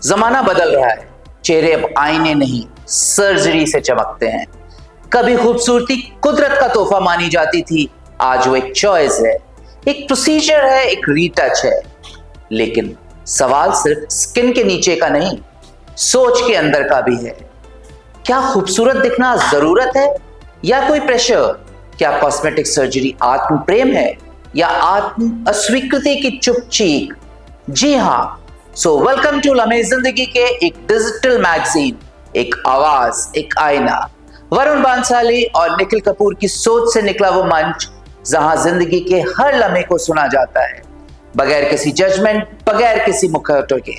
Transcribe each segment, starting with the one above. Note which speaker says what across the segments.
Speaker 1: जमाना बदल रहा है, चेहरे अब आईने नहीं सर्जरी से चमकते हैं। कभी खूबसूरती कुदरत का तोहफा मानी जाती थी, आज वो एक चॉइस है, एक प्रोसीजर है, एक रीटच है। लेकिन सवाल सिर्फ स्किन के नीचे का नहीं, सोच के अंदर का भी है। क्या खूबसूरत दिखना जरूरत है या कोई प्रेशर? क्या कॉस्मेटिक सर्जरी आत्म प्रेम है या आत्म अस्वीकृति की चुप चीख? जी हाँ, सो वेलकम टू लम्हे जिंदगी के एक डिजिटल मैगजीन, एक आवाज, एक आईना। वरुण बांसाली और निखिल कपूर की सोच से निकला वो मंच जहां जिंदगी के हर लम्हे को सुना जाता है, बगैर किसी जजमेंट, बगैर किसी मुखौटे के।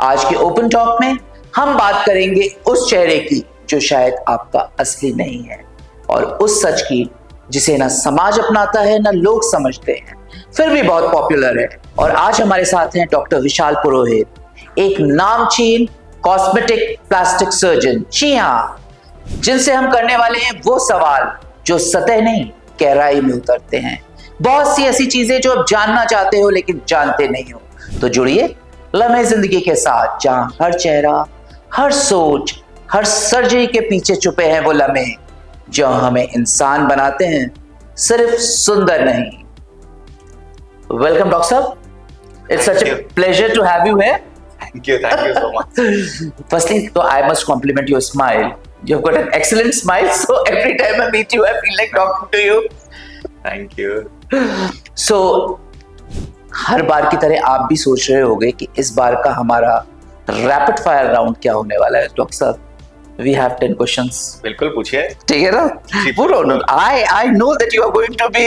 Speaker 1: आज के ओपन टॉक में हम बात करेंगे उस चेहरे की जो शायद आपका असली नहीं है, और उस सच की जिसे ना समाज अपनाता है ना लोग समझते हैं, फिर भी बहुत पॉपुलर है। और आज हमारे साथ हैं डॉक्टर विशाल पुरोहित, एक नामचीन कॉस्मेटिक प्लास्टिक सर्जन। जी हाँ, जिनसे हम करने वाले हैं वो सवाल जो सतह नहीं गहराई में उतरते हैं। बहुत सी ऐसी चीजें जो आप जानना चाहते हो लेकिन जानते नहीं हो। तो जुड़िए लम्हे जिंदगी के साथ, जहां हर चेहरा, हर सोच, हर सर्जरी के पीछे छुपे हैं वो लम्हे जो हमें इंसान बनाते हैं, सिर्फ सुंदर नहीं। वेलकम डॉक्टर साहब, it's such a pleasure to have you here.
Speaker 2: Thank you so much.
Speaker 1: Firstly, so I must compliment your smile. You've got an excellent smile, so every time I meet you, I feel like talking to you.
Speaker 2: Thank you.
Speaker 1: So, हर बार की तरह आप भी सोच रहे होंगे कि इस बार का हमारा रैपिड फायर राउंड क्या होने वाला है। डॉक्टर साहब, we have 10 questions.
Speaker 2: बिल्कुल पूछिए।
Speaker 1: ठीक है ना? बोलो, I know that you are going to be.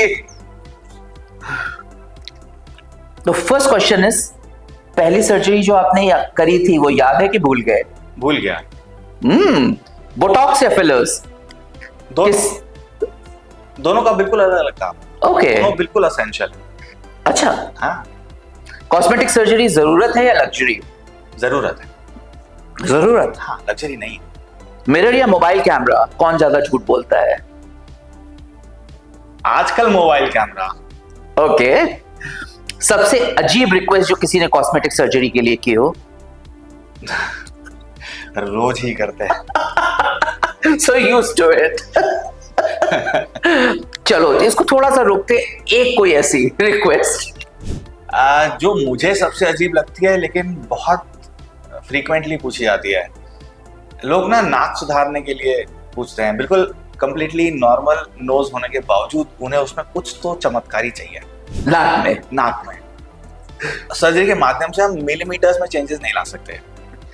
Speaker 1: The first question is, पहली सर्जरी जो आपने करी थी वो याद है कि भूल गए?
Speaker 2: भूल गया।
Speaker 1: बोटॉक्स या फिलर्स?
Speaker 2: दोनों का बिल्कुल अलग अलग काम।
Speaker 1: ओके।
Speaker 2: दोनों बिल्कुल असेंशियल।
Speaker 1: अच्छा।
Speaker 2: हाँ।
Speaker 1: कॉस्मेटिक सर्जरी जरूरत है या लग्जरी?
Speaker 2: जरूरत है।
Speaker 1: जरूरत?
Speaker 2: हाँ, लग्जरी नहीं।
Speaker 1: मिरर या मोबाइल कैमरा, कौन ज्यादा झूठ बोलता है?
Speaker 2: आजकल मोबाइल कैमरा।
Speaker 1: ओके। सबसे अजीब रिक्वेस्ट जो किसी ने कॉस्मेटिक सर्जरी के लिए की हो?
Speaker 2: रोज ही करते हैं।
Speaker 1: So used to it. चलो इसको थोड़ा सा रोकते, एक कोई ऐसी रिक्वेस्ट
Speaker 2: जो मुझे सबसे अजीब लगती है लेकिन बहुत फ्रीक्वेंटली पूछी जाती है। लोग ना नाक सुधारने के लिए पूछते हैं, बिल्कुल कंप्लीटली नॉर्मल नोज होने के बावजूद उन्हें उसमें कुछ तो चमत्कारी चाहिए। नाक में सर्जरी के माध्यम से हम मिलीमीटर्स में चेंजेस नहीं ला सकते।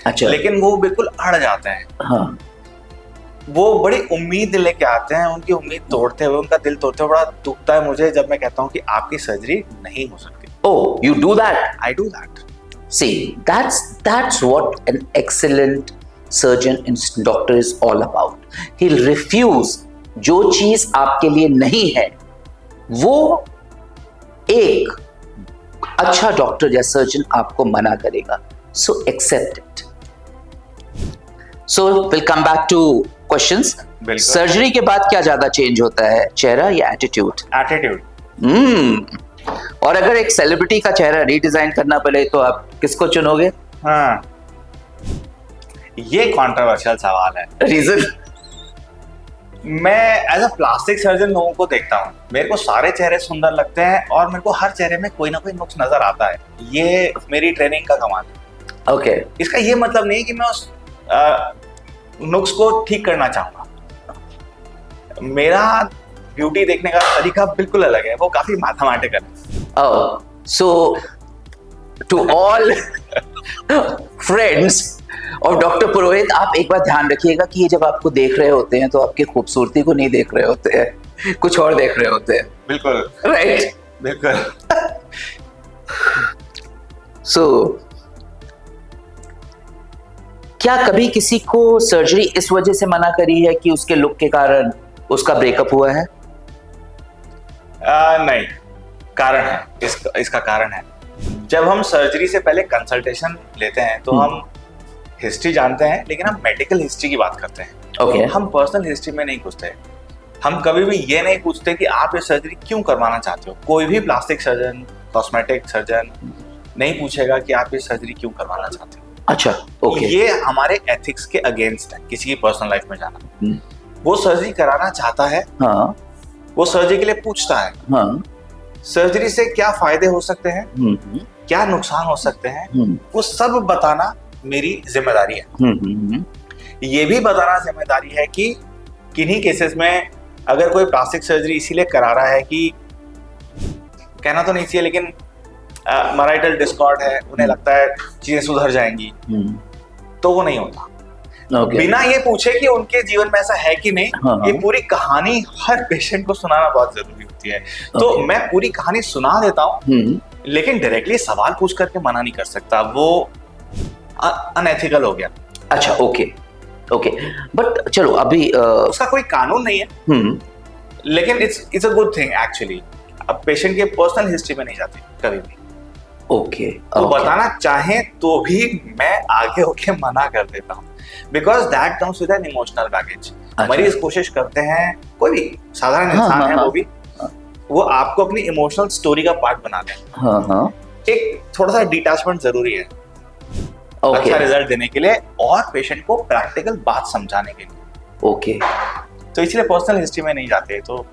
Speaker 1: अच्छा।
Speaker 2: लेकिन वो बिल्कुल अड़ जाते हैं।
Speaker 1: हाँ।
Speaker 2: वो बड़ी उम्मीद लेके आते हैं, उनकी उम्मीद तोड़ते हुए, उनका दिल तोड़ते हुए बड़ा दुखता है मुझे जब मैं कहता हूँ कि आपकी सर्जरी नहीं हो सकती।
Speaker 1: Oh, you do that?
Speaker 2: I do that.
Speaker 1: See, that's what an excellent surgeon and doctor is all about. He'll refuse जो चीज आपके लिए नहीं है, वो एक अच्छा डॉक्टर या सर्जन आपको मना करेगा। So accept it. So we'll come back to questions. Surgery के बाद क्या ज्यादा चेंज होता है, चेहरा या एटीट्यूड?
Speaker 2: एटीट्यूड।
Speaker 1: और अगर एक सेलिब्रिटी का चेहरा रीडिजाइन करना पड़े तो आप किसको चुनोगे?
Speaker 2: हाँ, ये कंट्रोवर्शियल सवाल है।
Speaker 1: रीजन?
Speaker 2: मैं एज अ प्लास्टिक सर्जन लोगों को देखता हूँ, मेरे को सारे चेहरे सुंदर लगते हैं और मेरे को हर चेहरे में कोई ना कोई नुक्स नजर आता है। ये मेरी ट्रेनिंग का कमाल है।
Speaker 1: ओके।
Speaker 2: इसका ये मतलब नहीं कि मैं उस नुक्स को ठीक करना चाहूंगा। मेरा ब्यूटी देखने का तरीका बिल्कुल अलग है, वो काफी मैथमेटिकल है।
Speaker 1: ओह, सो टू ऑल फ्रेंड्स और डॉक्टर पुरोहित, आप एक बार ध्यान रखिएगा कि ये जब आपको देख रहे होते हैं तो आपकी खूबसूरती को नहीं देख रहे होते हैं, कुछ और देख रहे होते हैं।
Speaker 2: बिल्कुल
Speaker 1: राइट।
Speaker 2: बिल्कुल।
Speaker 1: सो क्या कभी किसी को सर्जरी इस वजह से मना करी है कि उसके लुक के कारण उसका ब्रेकअप हुआ है?
Speaker 2: नहीं, कारण है। इसका कारण है, जब हम सर्जरी से पहले कंसल्टेशन लेते हैं तो हम हिस्ट्री जानते हैं, लेकिन हम मेडिकल हिस्ट्री की बात करते हैं।
Speaker 1: Okay.
Speaker 2: हम पर्सनल हिस्ट्री में नहीं पूछते। हम कभी भी ये नहीं पूछते कि आप ये सर्जरी क्यों करवाना चाहते हो। कोई भी प्लास्टिक सर्जन, कॉस्मेटिक सर्जन नहीं पूछेगा कि आप ये सर्जरी क्यों करवाना चाहते हो।
Speaker 1: अच्छा, ओके।
Speaker 2: ये हमारे एथिक्स के अगेंस्ट है, किसी की पर्सनल लाइफ में जाना।
Speaker 1: हम्म,
Speaker 2: वो सर्जरी कराना चाहता है,
Speaker 1: हाँ
Speaker 2: वो सर्जरी के लिए पूछता है,
Speaker 1: हाँ,
Speaker 2: सर्जरी से क्या फायदे हो सकते हैं,
Speaker 1: हम्म,
Speaker 2: क्या नुकसान हो सकते हैं,
Speaker 1: हम्म,
Speaker 2: वो सब बताना मेरी जिम्मेदारी है।
Speaker 1: हम्म,
Speaker 2: ये भी बताना जिम्मेदारी है कि किन्हीं केसेस में अगर कोई प्लास्टिक सर्जरी इसीलिए करा रहा है कि, कहना तो नहीं चाहिए लेकिन मैरिटल डिस्कॉर्ड है, उन्हें लगता है चीजें सुधर जाएंगी, तो वो नहीं होता।
Speaker 1: ओके,
Speaker 2: बिना ये पूछे कि उनके जीवन में ऐसा है कि नहीं,
Speaker 1: हाँ,
Speaker 2: ये पूरी कहानी हर पेशेंट को सुनाना बहुत जरूरी होती है। तो
Speaker 1: Okay.
Speaker 2: मैं पूरी कहानी सुना देता हूँ, लेकिन डायरेक्टली सवाल पूछ करके मना नहीं कर सकता, वो अनएथिकल हो गया।
Speaker 1: अच्छा, ओके ओके, बट चलो अभी
Speaker 2: उसका कोई कानून नहीं है, लेकिन it's a good thing actually. अब पेशेंट के पर्सनल हिस्ट्री में नहीं जाते कभी भी,
Speaker 1: ओके,
Speaker 2: तो बताना चाहें तो भी मैं आगे होके मना कर देता हूँ, because that comes with an emotional baggage. मरीज कोशिश करते हैं, कोई भी साधारण इंसान है, वो भी वो आपको अपनी इमोशनल स्टोरी का पार्ट बना दें। एक थोड़ा सा डिटैचमेंट जरूरी है अच्छा रिजल्ट देने के लिए और पेशेंट को प्रैक्टिकल बात समझाने के लिए।
Speaker 1: ओके,
Speaker 2: तो इसलिए पर्सनल हिस्ट्री में नहीं जाते, तो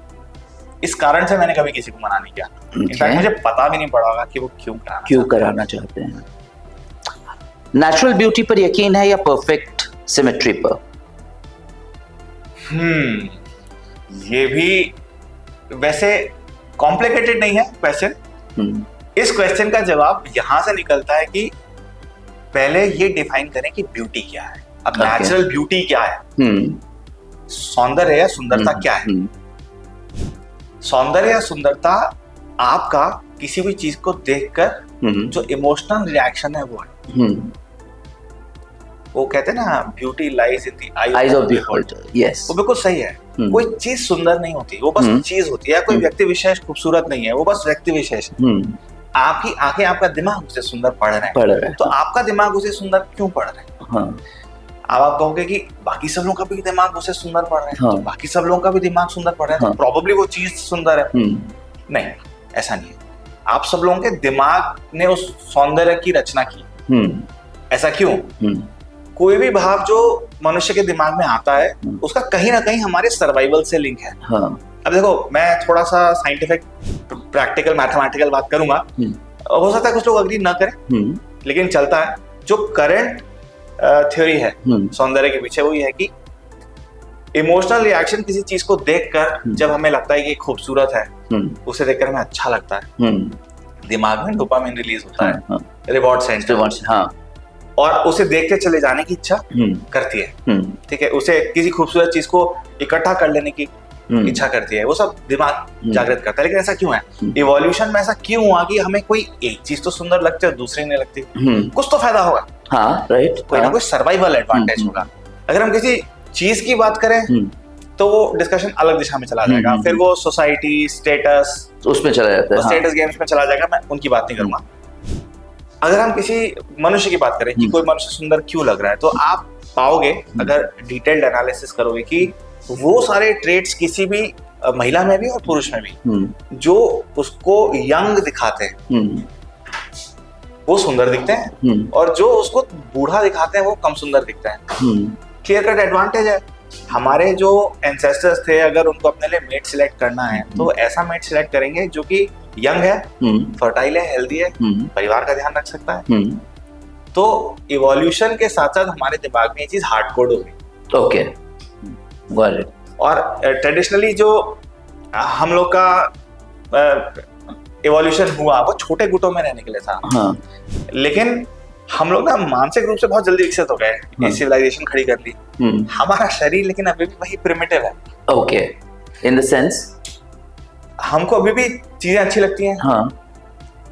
Speaker 2: इस कारण से मैंने कभी किसी को मना नहीं किया। इनफैक्ट मुझे पता भी नहीं पड़ा होगा कि वो क्यों
Speaker 1: कराना चाहते हैं। नेचुरल ब्यूटी पर यकीन है या परफेक्ट सिमेट्री पर?
Speaker 2: ये भी वैसे कॉम्प्लिकेटेड नहीं है क्वेश्चन। इस क्वेश्चन का जवाब यहां से निकलता है कि पहले ये डिफाइन करें कि ब्यूटी क्या है। अब नेचुरल ब्यूटी क्या है, सौंदर्य या सुंदरता क्या है? सौंदर्य या सुंदरता आपका किसी भी चीज को देखकर जो इमोशनल रिएक्शन है वो है। वो कहते हैं ना, beauty lies in the eyes of the beholder.
Speaker 1: Yes,
Speaker 2: वो बिल्कुल सही है। कोई चीज सुंदर नहीं होती, वो बस चीज होती है। कोई व्यक्ति विशेष खूबसूरत नहीं है, वो बस व्यक्ति विशेष है। आपकी आंखें, आपका दिमाग उसे सुंदर पढ़ रहे हैं, तो आपका दिमाग उसे सुंदर क्यों पढ़ रहे हैं? अब आप कहोगे कि बाकी सब लोगों का भी दिमाग उसे सुंदर पढ़ रहे हैं, तो बाकी सब लोगों का भी दिमाग सुंदर पढ़ रहे हैं, तो प्रोबेबली वो चीज सुंदर है। नहीं, ऐसा नहीं है। आप सब लोगों के दिमाग ने उस सौंदर्य की रचना की। ऐसा क्यों? कोई भी भाव जो मनुष्य के दिमाग में आता है, उसका कहीं ना कहीं हमारे सर्वाइवल से लिंक है। अब देखो, मैं थोड़ा सा साइंटिफिक, प्रैक्टिकल, मैथमेटिकल बात करूंगा, हो सकता है कुछ लोग अग्री ना करें, लेकिन चलता है। जो करंट थ्योरी है सौंदर्य के पीछे, वो ये है कि इमोशनल रिएक्शन किसी चीज को देखकर जब हमें लगता है कि खूबसूरत है, उसे देखकर हमें अच्छा लगता है, दिमाग में डोपामिन रिलीज होता है, रिवॉर्ड सेंटर, और उसे देखते चले जाने की इच्छा करती है। ठीक है, उसे किसी खूबसूरत चीज को इकट्ठा कर लेने की इच्छा करती है, वो सब दिमाग जागृत करता है। लेकिन ऐसा क्यों है? इवोल्यूशन में ऐसा क्यों हुआ कि हमें कोई एक चीज तो सुंदर लगती है, दूसरी नहीं लगती? कुछ तो फायदा होगा,
Speaker 1: राइट,
Speaker 2: कोई ना कोई सर्वाइवल एडवांटेज होगा। अगर हम किसी चीज की बात करें तो वो डिस्कशन अलग दिशा में चला जाएगा, फिर वो सोसाइटी, स्टेटस,
Speaker 1: उसमें चला जाता है,
Speaker 2: स्टेटस गेम्स में चला जाएगा। मैं उनकी बात नहीं करूंगा। अगर हम किसी मनुष्य की बात करें कि कोई मनुष्य सुंदर क्यों लग रहा है, तो आप पाओगे, अगर डिटेल्ड एनालिसिस करोगे, कि वो सारे ट्रेट्स किसी भी महिला में भी और पुरुष में भी जो उसको यंग दिखाते हैं वो सुंदर दिखते हैं, और जो उसको बूढ़ा दिखाते हैं वो कम सुंदर दिखते हैं। क्लियर कट एडवांटेज है। हमारे जो एंसेस्टर्स थे, अगर उनको अपने लिए मेट सिलेक्ट करना है तो ऐसा मेट सिलेक्ट करेंगे जो कि यंग है, फर्टाइल है, हेल्दी है, परिवार का ध्यान रख सकता है। तो इवोल्यूशन के साथ साथ हमारे दिमाग में ये चीज हार्ड कोड होगी।
Speaker 1: ओके,
Speaker 2: और ट्रेडिशनली जो हम लोग का इवोल्यूशन हुआ वो छोटे गुटों में रहने के लिए था। लेकिन हम लोग ना मानसिक रूप से बहुत जल्दी विकसित हो गए, सिविलाइजेशन खड़ी कर ली हमारा शरीर, लेकिन अभी भी वही प्रिमिटिव है।
Speaker 1: ओके, इन द सेंस
Speaker 2: हमको अभी भी चीजें अच्छी लगती हैं,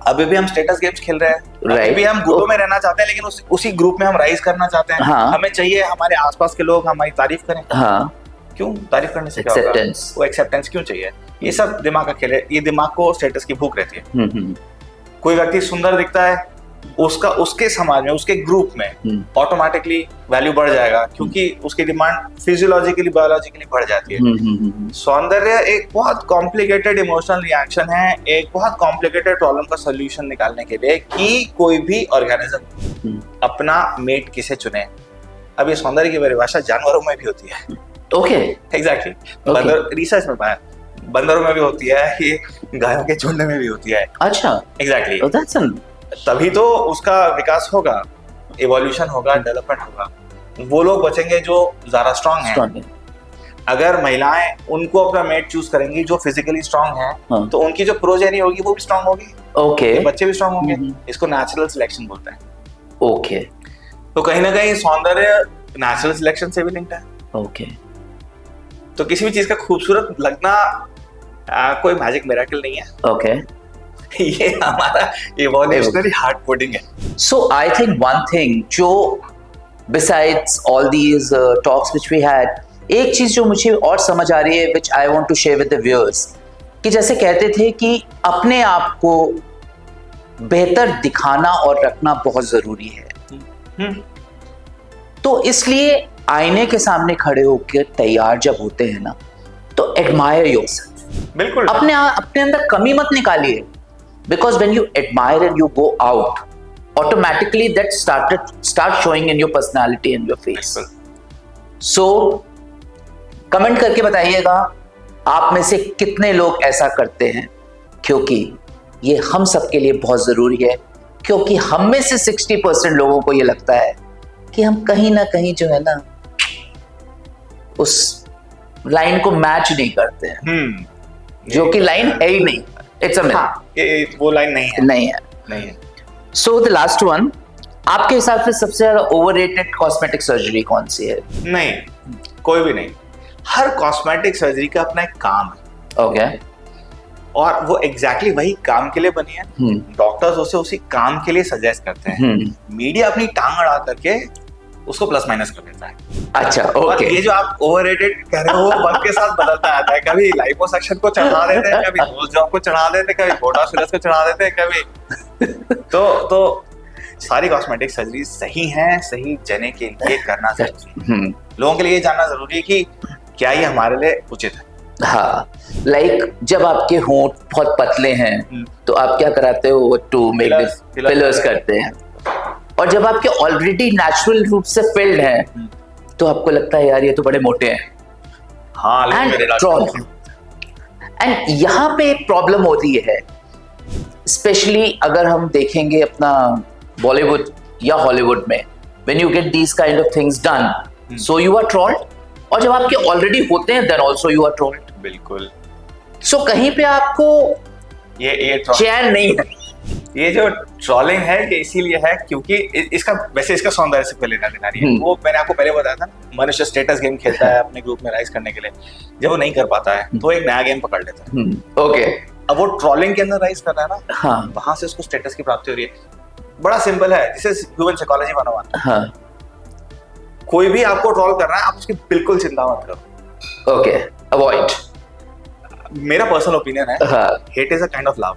Speaker 2: अभी भी हम स्टेटस गेम्स खेल रहे हैं, अभी भी हम गुटों में रहना चाहते हैं, लेकिन उसी ग्रुप में हम राइज करना चाहते हैं। हमें चाहिए हमारे आसपास के लोग हमारी तारीफ करें। क्यों? तारीफ करने से क्या होगा? वो एक्सेप्टेंस क्यों चाहिए? ये सब दिमाग का खेल है, ये दिमाग को स्टेटस की भूख रहती है। कोई व्यक्ति सुंदर दिखता है उसका उसके समाज में, उसके ग्रुप में ऑटोमेटिकली वैल्यू बढ़ जाएगा, क्योंकि उसकी डिमांड फिजियोलॉजिकली बायोलॉजिकली बढ़ जाती है। सौंदर्य एक बहुत कॉम्प्लिकेटेड इमोशनल रिएक्शन है, एक बहुत कॉम्प्लिकेटेड प्रॉब्लम का सोल्यूशन निकालने के लिए कि कोई भी ऑर्गेनिज्म अपना मेट किसे चुने। अब ये सौंदर्य की परिभाषा जानवरों में भी होती है।
Speaker 1: Okay,
Speaker 2: exactly. रिसर्च में पाया बंदरों में भी होती है, ये गायों के झुंड में भी होती है।
Speaker 1: अच्छा,
Speaker 2: एग्जैक्टली। तभी तो उसका विकास होगा, इवोल्यूशन होगा, डेवलपमेंट होगा। वो लोग बचेंगे जो ज्यादा स्ट्रांग हैं। अगर महिलाएं उनको अपना मेट चूज करेंगी जो फिजिकली स्ट्रांग है, तो उनकी जो प्रोजेनी होगी वो भी स्ट्रांग होगी।
Speaker 1: ओके,
Speaker 2: बच्चे भी स्ट्रांग होंगे। इसको नेचुरल सिलेक्शन बोलते हैं।
Speaker 1: ओके,
Speaker 2: तो कहीं ना कहीं सौंदर्य नेचुरल सिलेक्शन से भी लिंक्ड है।
Speaker 1: ओके,
Speaker 2: तो किसी भी चीज का खूबसूरत लगना कोई मैजिक मिरेकल नहीं है।
Speaker 1: ओके,
Speaker 2: ये हमारा इवोल्यूशनरी हार्ड कोडिंग है।
Speaker 1: So I think one thing जो besides all these talks which we had, एक चीज जो मुझे और समझ आ रही है which I want to share with the viewers, कि जैसे कहते थे कि अपने आप को बेहतर दिखाना और रखना बहुत जरूरी है। तो इसलिए आईने के सामने खड़े होकर तैयार जब होते हैं ना, तो एडमायर योरसेल्फ।
Speaker 2: बिल्कुल,
Speaker 1: अपने अंदर कमी मत निकालिए, because when you admire and you go out, automatically that start showing in your personality and your face. So comment करके बताइएगा आप में से कितने लोग ऐसा करते हैं, क्योंकि ये हम सब के लिए बहुत जरूरी है। क्योंकि हम में से 60% लोगों को ये लगता है कि हम कहीं ना कहीं जो है ना उस लाइन को मैच नहीं करते हैं, जो कि लाइन है ही नहीं। इट्स अ मिथ,
Speaker 2: वो लाइन नहीं है।
Speaker 1: नहीं है। सो द लास्ट वन, आपके हिसाब से सबसे ज्यादा ओवररेटेड कॉस्मेटिक सर्जरी कौन सी है?
Speaker 2: नहीं, कोई भी नहीं। हर कॉस्मेटिक सर्जरी का अपना एक काम है।
Speaker 1: ओके,
Speaker 2: और वो एग्जैक्टली वही काम के लिए बनी है। डॉक्टर्स उसे उसी काम के लिए सजेस्ट करते हैं। मीडिया अपनी टांग अड़ा करके उसको प्लस माइनस कर देता है।
Speaker 1: अच्छा, ओके।
Speaker 2: ये जो आप ओवररेटेड कह रहे हो वो वक्त के साथ बदलता आता है। कभी लाइपोसक्शन को चढ़ा देते हैं, कभी नोज जॉब को चढ़ा देते हैं, कभी बोटॉक्स फिलर्स को चढ़ा देते हैं, कभी तो सारी कॉस्मेटिक सर्जरी सही हैं, सही जने के लिए करना चाहिए। लोगों के लिए ये जानना जरूरी है कि क्या ये हमारे लिए उचित है।
Speaker 1: हाँ, लाइक जब आपके होंठ बहुत पतले हैं तो आप क्या कराते हो? टू मेक फिलर्स करते हैं। और जब आपके ऑलरेडी नेचुरल रूप से फिल्ड हैं तो आपको लगता है यार ये तो बड़े मोटे हैं।
Speaker 2: हाँ,
Speaker 1: एंड यहाँ पे एक प्रॉब्लम होती है, स्पेशली अगर हम देखेंगे अपना बॉलीवुड या हॉलीवुड में, when you get these kind of things done, so you are trolled. और जब आपके ऑलरेडी होते हैं then also you are trolled.
Speaker 2: बिल्कुल।
Speaker 1: सो कहीं पे आपको
Speaker 2: ये
Speaker 1: चैन नहीं है।
Speaker 2: ये जो ट्रोलिंग है ये इसीलिए है क्योंकि इसका सौंदर्य से कोई लेना देना नहीं है। वो मैंने आपको पहले बताया था, मनुष्य स्टेटस गेम खेलता है अपने ग्रुप में राइज करने के लिए। जब वो नहीं कर पाता है तो एक नया गेम पकड़ लेता है।
Speaker 1: ओके,
Speaker 2: अब वो ट्रोलिंग के अंदर राइज कर रहा है ना,
Speaker 1: हाँ,
Speaker 2: वहां से उसको स्टेटस की प्राप्ति हो रही है। बड़ा सिंपल है, जिसे ह्यूमन साइकोलॉजी 101।
Speaker 1: हाँ,
Speaker 2: कोई भी आपको ट्रोल कर रहा है, आप उसकी बिल्कुल चिंता मत करो।
Speaker 1: Okay, avoid.
Speaker 2: मेरा पर्सनल ओपिनियन है, hate is a kind of love.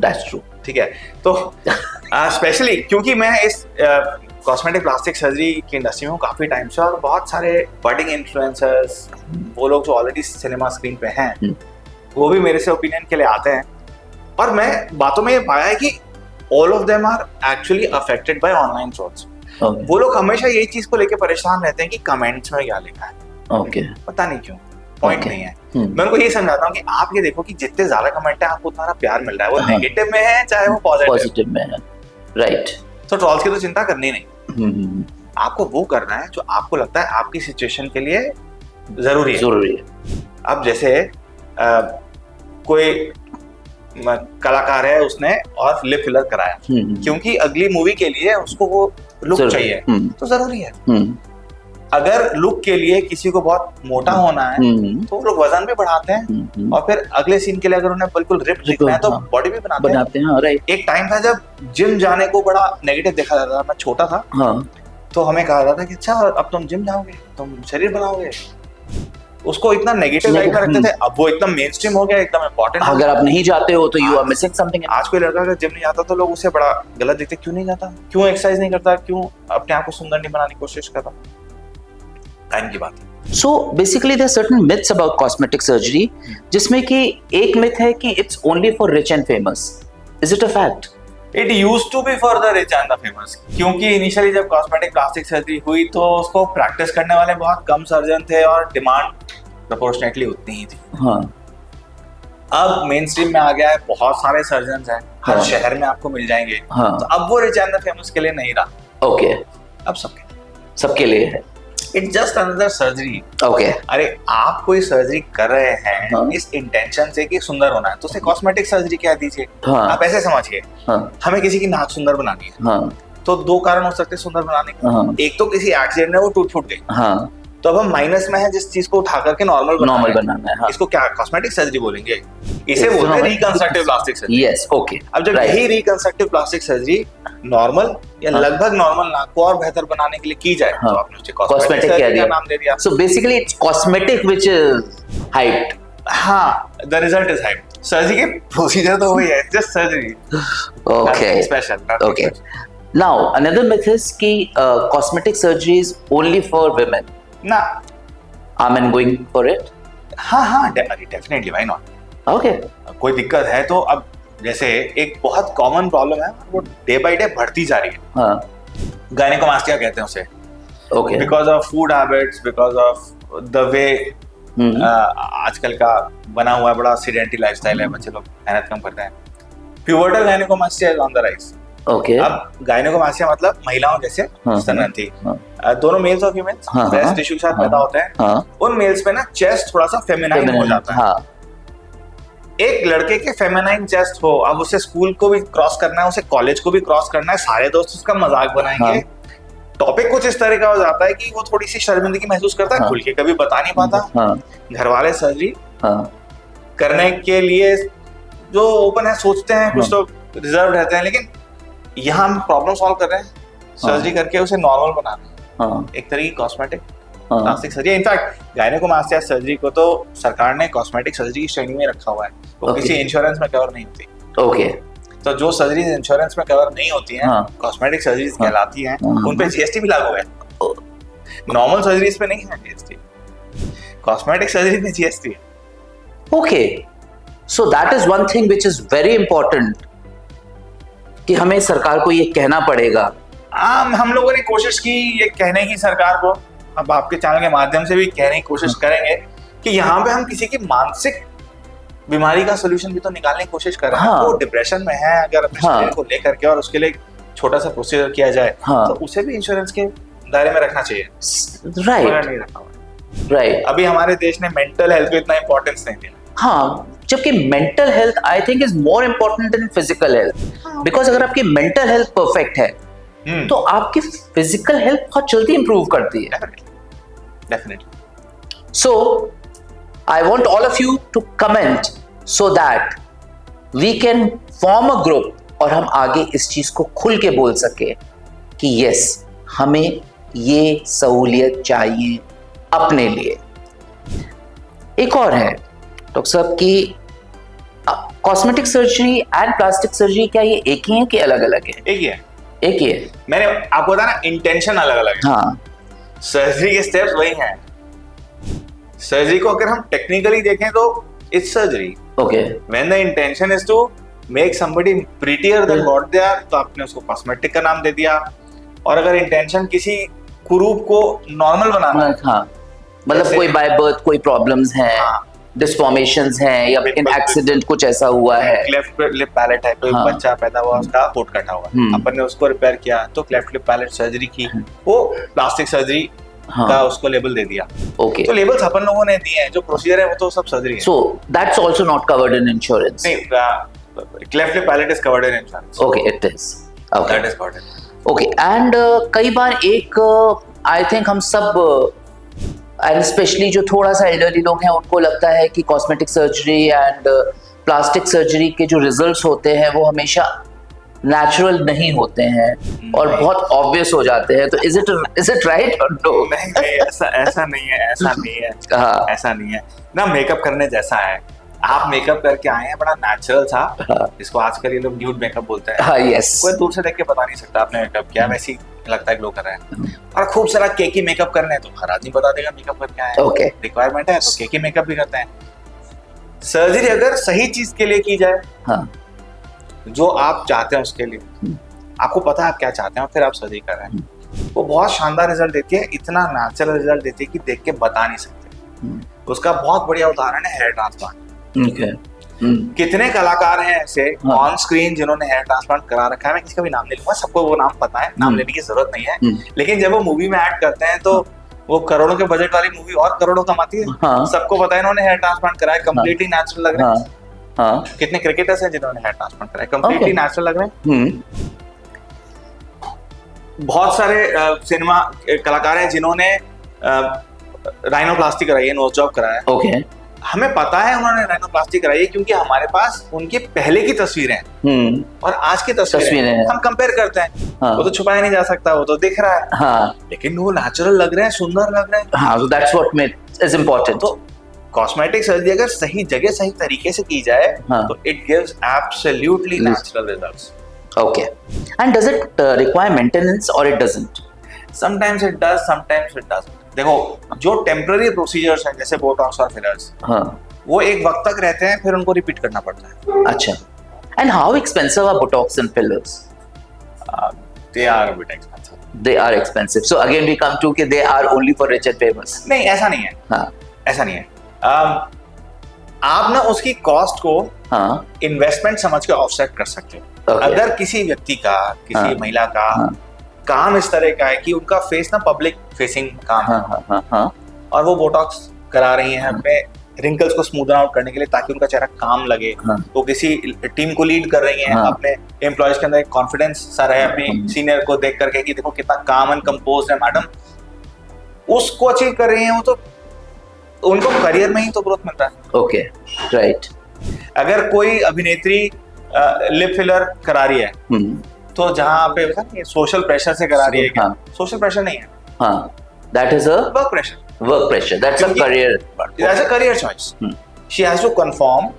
Speaker 1: That's true.
Speaker 2: ठीक है, तो स्पेशली क्योंकि मैं इस कॉस्मेटिक प्लास्टिक सर्जरी की इंडस्ट्री में हूँ काफी टाइम से, और बहुत सारे बडिंग इन्फ्लुएंसर्स, वो लोग जो ऑलरेडी सिनेमा स्क्रीन पे हैं, वो भी मेरे से ओपिनियन के लिए आते हैं। और मैं बातों में ये पाया है कि all of them are actually affected by online trolls. वो लोग हमेशा यही चीज को लेकर परेशान रहते हैं कि कमेंट्स में क्या लिखा है।
Speaker 1: ओके,
Speaker 2: पता नहीं क्यों, पॉइंट नहीं है। मैं उनको ये समझाता हूँ कि आप ये देखो कि जितने ज्यादा कमेंट है आपको उतना प्यार मिल रहा है, वो नेगेटिव में है चाहे वो पॉजिटिव
Speaker 1: में है। राइट।
Speaker 2: तो ट्रोल्स की तो चिंता करनी नहीं। आपको वो करना है जो आपको लगता है आपकी सिचुएशन के लिए जरूरी है। अब जैसे कोई कलाकार है, उसने और लिप फिलर कराया क्योंकि अगली मूवी के लिए उसको वो लुक चाहिए, तो जरूरी है। अगर लुक के लिए किसी को बहुत मोटा होना है तो वो लोग वजन भी बढ़ाते हैं, और फिर अगले सीन के लिए अगर उन्हें बिल्कुल रिप दिखना है तो बॉडी भी बनाते हैं। राइट। एक टाइम था जब जिम जाने को बड़ा नेगेटिव देखा जाता था। मैं छोटा था तो हमें कहा जाता था कि अच्छा अब तुम जिम जाओगे, तुम शरीर बनाओगे। उसको इतना नेगेटिव लाइट में रखते थे, अब वो एकदम मेन स्ट्रीम हो गया, एकदम इम्पोर्टेंट।
Speaker 1: अगर आप नहीं जाते हो तो यू आर मिसिंग समथिंग।
Speaker 2: आज कोई लड़का अगर जिम नहीं जाता तो लोग उसे बड़ा गलत देखते, क्यों नहीं जाता, क्यों एक्सरसाइज नहीं करता, क्यों अपने आप को सुंदर नहीं बनाने की कोशिश करता। टाइम की बात है।
Speaker 1: So basically there certain myths about cosmetic surgery, जिसमें कि एक मिथ है कि it's only for rich and famous. Is it a fact?
Speaker 2: It used to be for the rich and the famous, क्योंकि इनिशियली जब कॉस्मेटिक प्लास्टिक सर्जरी हुई तो उसको प्रैक्टिस करने वाले बहुत कम सर्जन थे और डिमांड प्रोपोर्शनेटली उतनी ही थी।
Speaker 1: हाँ।
Speaker 2: अब मेन स्ट्रीम में आ गया है, बहुत सारे सर्जन हैं, हर
Speaker 1: हाँ।
Speaker 2: शहर में आपको मिल जाएंगे।
Speaker 1: हाँ।
Speaker 2: तो अब वो रिच एंड द फेमस के लिए नहीं रहा,
Speaker 1: ओके,
Speaker 2: अब
Speaker 1: सबके लिए है।
Speaker 2: It's just another surgery.
Speaker 1: Okay.
Speaker 2: अरे आप कोई सर्जरी कर रहे हैं
Speaker 1: हाँ।
Speaker 2: इस इंटेंशन से कि सुंदर होना है, तो उसे कॉस्मेटिक सर्जरी कह दीजिए।
Speaker 1: हाँ।
Speaker 2: आप ऐसे समझिए,
Speaker 1: हाँ।
Speaker 2: हमें किसी की नाक सुंदर बनानी है,
Speaker 1: हाँ।
Speaker 2: तो दो कारण हो सकते हैं सुंदर बनाने के।
Speaker 1: हाँ।
Speaker 2: एक तो किसी एक्सीडेंट में वो टूट फूट गई,
Speaker 1: हाँ।
Speaker 2: तो अब हम माइनस में है जिस चीज को उठा करके नॉर्मल
Speaker 1: बनाना है। हाँ।
Speaker 2: इसको क्या कॉस्मेटिक सर्जरी बोलेंगे? इसे बोलते हैं reconstructive plastic surgery.
Speaker 1: Yes, okay.
Speaker 2: अब जब यही रिकंस्ट्रक्टिव प्लास्टिक सर्जरी नॉर्मल या
Speaker 1: हाँ।
Speaker 2: लगभग नॉर्मल नाक को और बेहतर बनाने के लिए की जाए,
Speaker 1: हाँ।
Speaker 2: तो आपने उसे
Speaker 1: कॉस्मेटिक
Speaker 2: सर्जरी का नाम दे दिया।
Speaker 1: So basically it's cosmetic which is height.
Speaker 2: हाँ, the result is height. Surgery के प्रोसीजर तो वही है, just surgery.
Speaker 1: Okay,
Speaker 2: special.
Speaker 1: Okay. Now another myth is कि cosmetic surgery is only for women.
Speaker 2: ना,
Speaker 1: are men going for it?
Speaker 2: हाँ, definitely, why not.
Speaker 1: Okay.
Speaker 2: कोई दिक्कत है तो अब जैसे एक बहुत कॉमन प्रॉब्लम है, वो डे बाय डे बढ़ती जा रही है।
Speaker 1: हाँ।
Speaker 2: गायनेकोमास्टिया कहते हैं उसे,
Speaker 1: okay.
Speaker 2: Because of food habits, because of the way आजकल का बना हुआ बड़ा सीडेंटरी लाइफस्टाइल है, बच्चे लोग मेहनत कम करते हैं। Pubertal gynaecomastia is on the rise.
Speaker 1: Okay.
Speaker 2: अब गायनेकोमास्टिया मतलब महिलाओं जैसे स्तनग्रंथि,
Speaker 1: हाँ।
Speaker 2: दोनों मेल्स और फीमेल्स
Speaker 1: हाँ,
Speaker 2: ब्रेस्ट
Speaker 1: हाँ,
Speaker 2: टिश्यू के साथ
Speaker 1: हाँ,
Speaker 2: पैदा होते हैं।
Speaker 1: हाँ।
Speaker 2: उन मेल्स पे ना चेस्ट थोड़ा सा फेमिनाइन हो जाता है।
Speaker 1: हाँ।
Speaker 2: एक लड़के के फेमिनाइन चेस्ट हो, अब उसे स्कूल को भी क्रॉस करना है, उसे कॉलेज को भी क्रॉस करना है, सारे दोस्त उसका मजाक बनाएंगे।
Speaker 1: हाँ।
Speaker 2: टॉपिक कुछ इस तरह का हो जाता है कि वो थोड़ी सी शर्मिंदगी महसूस करता है,
Speaker 1: हाँ।
Speaker 2: खुल के कभी बता नहीं पाता।
Speaker 1: हाँ।
Speaker 2: घर वाले सर्जरी
Speaker 1: हाँ।
Speaker 2: करने के लिए जो ओपन है सोचते हैं, कुछ
Speaker 1: हाँ।
Speaker 2: लोग रिजर्व रहते हैं, लेकिन यहाँ हम प्रॉब्लम सॉल्व कर रहे हैं, सर्जरी करके उसे नॉर्मल बना रहे हैं।
Speaker 1: हाँ।
Speaker 2: एक तरह की कॉस्मेटिक
Speaker 1: हाँ।
Speaker 2: Plastic surgery. इनफैक्ट गायनेकोमास्टिया सर्जरी को तो सरकार ने कॉस्मेटिक सर्जरी की श्रेणी में रखा हुआ है, वो
Speaker 1: Okay.
Speaker 2: किसी इंश्योरेंस में कवर नहीं होती।
Speaker 1: ओके।
Speaker 2: तो जो सर्जरीज इंश्योरेंस में कवर नहीं होती हैं,
Speaker 1: हाँ।
Speaker 2: कॉस्मेटिक सर्जरीज
Speaker 1: हाँ।
Speaker 2: कहलाती हैं,
Speaker 1: हाँ।
Speaker 2: उन पे जीएसटी भी लागू है। नॉर्मल सर्जरीज पे नहीं है जीएसटी, कॉस्मेटिक सर्जरी में जीएसटी है।
Speaker 1: Okay, so that is one thing which is very important कि हमें सरकार को ये कहना पड़ेगा।
Speaker 2: हम लोगों ने कोशिश की ये कहने की सरकार को, अब आपके चैनल के माध्यम से भी कहने की कोशिश करेंगे कि यहाँ पे हम किसी की मानसिक बीमारी का सोल्यूशन भी तो निकालने की कोशिश कर रहे हैं।
Speaker 1: हाँ।
Speaker 2: वो डिप्रेशन में है, अगर अपने
Speaker 1: हाँ।
Speaker 2: शरीर को लेकर के और उसके लिए छोटा सा प्रोसीजर किया जाए,
Speaker 1: हाँ।
Speaker 2: तो उसे भी इंश्योरेंस के दायरे में रखना चाहिए।
Speaker 1: राइट,
Speaker 2: नहीं रखा हुआ है।
Speaker 1: राइट।
Speaker 2: अभी हमारे देश ने मेंटल हेल्थ को इतना इंपॉर्टेंस नहीं दिया।
Speaker 1: हाँ, जबकि mental health I think is more important then physical health, because अगर आपकी मेंटल हेल्थ परफेक्ट है तो आपकी फिजिकल हेल्थ बहुत जल्दी इंप्रूव करती है।
Speaker 2: Definitely.
Speaker 1: So, I want all of you to comment so that we can form a group और हम आगे इस चीज को खुल के बोल सके कि यस, हमें ये सहूलियत चाहिए अपने लिए। एक और है डॉक्टर साहब कि cosmetic surgery and plastic surgery क्या ये एक ही है कि अलग अलग है?
Speaker 2: एक ही है।
Speaker 1: एक ही है।
Speaker 2: मैंने आपको बताया ना, इंटेंशन अलग अलग है।
Speaker 1: हाँ।
Speaker 2: सर्जरी के स्टेप्स वही हैं। सर्जरी को अगर हम टेक्निकली देखें तो it's surgery.
Speaker 1: Okay.
Speaker 2: When the intention is to make somebody prettier then what they are, तो आपने उसको कॉस्मेटिक का नाम दे दिया। और अगर इंटेंशन किसी कुरूप को नॉर्मल बनाना है,
Speaker 1: हाँ, मतलब कोई बाय बर्थ कोई प्रॉब्लम्स हैं,
Speaker 2: हाँ,
Speaker 1: डिस्फॉर्मेशंस हैं या इन एक्सीडेंट कुछ ऐसा हुआ है,
Speaker 2: क्लेफ्ट लिप पैलेट है, कोई
Speaker 1: हाँ।
Speaker 2: बच्चा पैदा हुआ उसका होंठ कटा हुआ, अपन ने उसको रिपेयर किया तो क्लेफ्ट लिप पैलेट सर्जरी की, वो प्लास्टिक सर्जरी का उसको लेबल दे दिया।
Speaker 1: ओके,
Speaker 2: तो लेबल्स अपन लोगों ने दिए हैं, जो प्रोसीजर है वो तो सब सर्जरी है।
Speaker 1: So that's also not covered in insurance?
Speaker 2: नहीं, cleft lip palate is covered in insurance.
Speaker 1: Okay, it is. Okay,
Speaker 2: that is covered.
Speaker 1: Okay, and कई बार एक आई थिंक हम सब एंड स्पेशली जो थोड़ा सा एल्डरली लोग हैं उनको लगता है कि cosmetic surgery and plastic surgery के जो रिजल्ट्स होते हैं वो हमेशा नेचुरल नहीं होते हैं और बहुत ऑब्वियस हो जाते हैं, तो इज इट राइट और नो?
Speaker 2: नहीं नहीं, ऐसा नहीं है, ऐसा नहीं है।
Speaker 1: हाँ।
Speaker 2: ऐसा नहीं है ना, मेकअप करने जैसा है। आप मेकअप करके आए हैं, बड़ा नेचुरल था,
Speaker 1: हाँ।
Speaker 2: जिसको आजकल ये लोग न्यूड मेकअप बोलते हैं।
Speaker 1: हाँ, यस।
Speaker 2: कोई दूर से देख के बता नहीं सकता आपने मेकअप किया, वैसे ही लगता है ग्लो कर रहे हैं। और खूब सारा केकी मेकअप करना है तो हर आदमी बता देगा मेकअप करके आए हैं।
Speaker 1: ओके।
Speaker 2: रिक्वायरमेंट है तो केकी मेकअप भी करते हैं। सर्जरी अगर सही चीज के लिए की जाए,
Speaker 1: हाँ।
Speaker 2: जो आप चाहते हैं उसके लिए, आपको पता है आप क्या चाहते हैं और फिर आप सर्जरी कर रहे हैं, वो बहुत शानदार रिजल्ट देती है। इतना नेचुरल रिजल्ट देती है कि देख के बता नहीं सकते। उसका बहुत बढ़िया उदाहरण है हेयर ट्रांसप्लांट।
Speaker 1: ओके।
Speaker 2: कितने कलाकार हैं ऐसे
Speaker 1: हाँ।
Speaker 2: ऑन स्क्रीन जिन्होंने हेयर ट्रांसप्लांट करा रखा है। मैं किसी का भी नाम नहीं लूंगा, सबको वो नाम पता है, नाम लेने की जरूरत नहीं है। लेकिन जब वो मूवी में ऐड करते हैं तो वो करोड़ों के बजट वाली मूवी और करोड़ों कमाती है।
Speaker 1: हाँ।
Speaker 2: सबको पता है इन्होंने हेयर ट्रांसप्लांट कराया, कंप्लीटली नेचुरल लग रहे हैं।
Speaker 1: हाँ।
Speaker 2: कितने क्रिकेटर्स हैं जिन्होंने हेयर ट्रांसप्लांट कराया, कंप्लीटली नेचुरल लग रहे हैं। बहुत सारे सिनेमा कलाकार हैं जिन्होंने राइनोप्लास्टी कराई है, नोज जॉब कराया है।
Speaker 1: ओके।
Speaker 2: हमें पता है उन्होंने राइनोप्लास्टी कराई है क्योंकि हमारे पास उनके पहले की तस्वीरें हैं और आज की तस्वीरें हैं। हम कंपेयर करते हैं।
Speaker 1: हाँ।
Speaker 2: वो तो छुपाया नहीं जा सकता, वो तो दिख रहा है।
Speaker 1: हाँ।
Speaker 2: लेकिन वो नेचुरल लग रहे हैं, सुंदर लग रहे हैं।
Speaker 1: हाँ, so that's what is important.
Speaker 2: तो कॉस्मेटिक सर्जरी अगर सही जगह सही तरीके से की जाए तो it gives absolutely natural results.
Speaker 1: Okay. And does it require maintenance or it doesn't?
Speaker 2: Sometimes it does, sometimes it doesn't. देखो, जो टेम्पररी प्रोसीजर्स हैं जैसे बोटॉक्स और फिलर्स,
Speaker 1: हाँ,
Speaker 2: वो एक वक्त तक रहते हैं, फिर उनको रिपीट करना पड़ता है।
Speaker 1: अच्छा। And how expensive are Botox and fillers?
Speaker 2: They are a bit expensive.
Speaker 1: They are expensive. So again we come to कि they are only for rich and famous.
Speaker 2: नहीं, ऐसा नहीं है।
Speaker 1: हाँ,
Speaker 2: ऐसा नहीं है। आप ना उसकी कॉस्ट को
Speaker 1: हाँ,
Speaker 2: इन्वेस्टमेंट समझ के ऑफसेट कर सकते हो।
Speaker 1: Okay.
Speaker 2: अगर किसी व्यक्ति का, किसी
Speaker 1: हाँ,
Speaker 2: महिला का काम इस तरह का है कि उनका फेस ना पब्लिक फेसिंग काम है,
Speaker 1: हाँ,
Speaker 2: और वो बोटॉक्स करा रही हैं अपने रिंकल्स को स्मूदन आउट करने के लिए ताकि उनका चेहरा काम लगे, वो किसी टीम को लीड कर रही हैं, अपने एम्प्लॉयज के अंदर एक कॉन्फिडेंस सा रहे अपनी सीनियर को देख करके कि देखो कितना काम एंड कंपोज है मैडम, उसको अचीव कर रही हैं, वो तो उनको करियर में ही तो ग्रोथ मिलता है।
Speaker 1: Okay, right.
Speaker 2: अगर कोई अभिनेत्री लिप फिलर करा रही है तो जहाँ पे ये सोशल प्रेशर से करा रही है, क्या सोशल प्रेशर नहीं है,
Speaker 1: हाँ, that is a
Speaker 2: work pressure,
Speaker 1: that's a career,
Speaker 2: that's a career choice. She has to conform